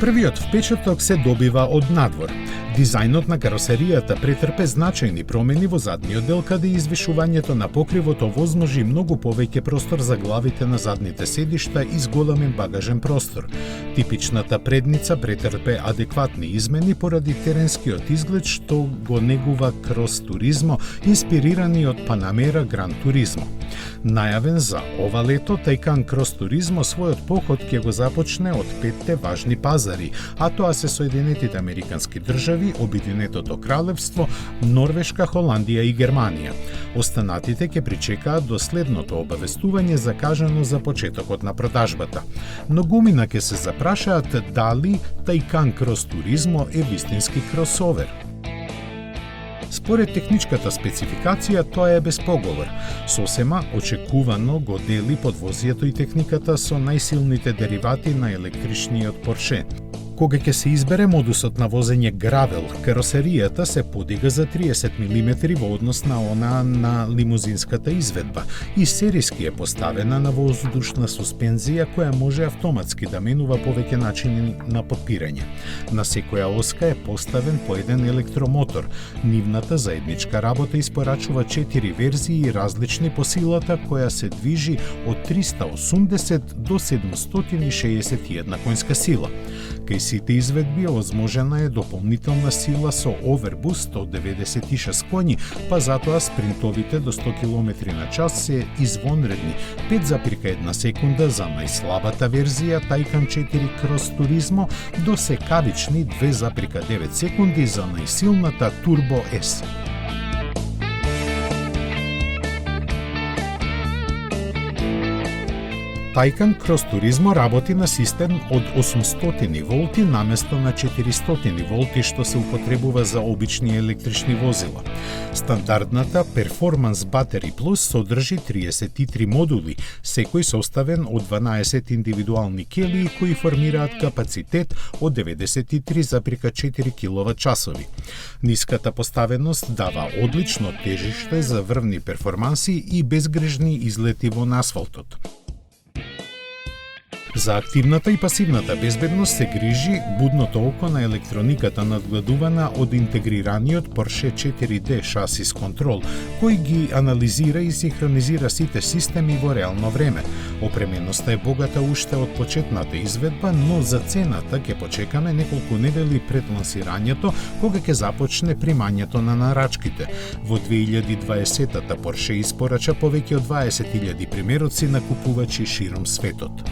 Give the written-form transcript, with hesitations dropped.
Првиот впечаток се добива од надвор. Дизајнот на каросеријата претрпе значајни промени во задниот дел, каде извишувањето на покривот овозможи многу повеќе простор за главите на задните седишта и зголемен багажен простор. Типичната предница претрпе адекватни измени поради теренскиот изглед што го негува крос туризмо, инспирирани од Панамера Гран Туризмо. Најавен за ова лето, Тајкан Крос Туризмо својот поход ќе го започне од 5 важни пазари, а тоа се Соединетите Американски држави, Обединетото кралевство, Норвешка, Холандија и Германија. Останатите ќе причекаат до следното обавестување закажано за почетокот на продажбата. Многумина ќе се запрашаат дали Тајкан Крос Туризмо е вистински кросовер. Според техничката спецификација, тоа е без поговор. Сосема очекувано го дели подвозието и техниката со најсилните деривати на електричниот Порше. Кога ќе се избере модусот на возење гравел, каросеријата се подига за 30 мм во однос на она на лимузинската изведба и сериски е поставена на воздушна суспензија која може автоматски да менува повеќе начини на потпирање. На секоја оска е поставен по еден електромотор. Нивната заедничка работа испорачува 4 верзии различни по силата која се движи од 380 до 761 конска сила. Кај сите изведби овозможена е дополнителна сила со овербуст од 96 коњи, па затоа спринтовите до 100 км на час се извонредни 5,1 секунда за најслабата верзија Тајкан 4 Крос Туризмо до секавични 2,9 секунди за најсилната Турбо S. Тајкан Крос Туризмо работи на систем од 800 волти наместо на 400 волти што се употребува за обични електрични возила. Стандардната Performance Battery Plus содржи 33 модули, секој составен од 12 индивидуални келии кои формираат капацитет од 93,4 kWh. Ниската поставеност дава одлично тежиште за врвни перформанси и безгрижни излети во асфалтот. За активната и пасивната безбедност се грижи будното око на електрониката надгладувана од интегрираниот Porsche 4D шасис контрол, кој ги анализира и синхронизира сите системи во реално време. Опременоста е богата уште од почетната изведба, но за цената ќе почекаме неколку недели пред лансирањето, кога ќе започне примањето на нарачките. Во 2020-та Porsche испорача повеќе од 20.000 примероци на купувачи широм светот.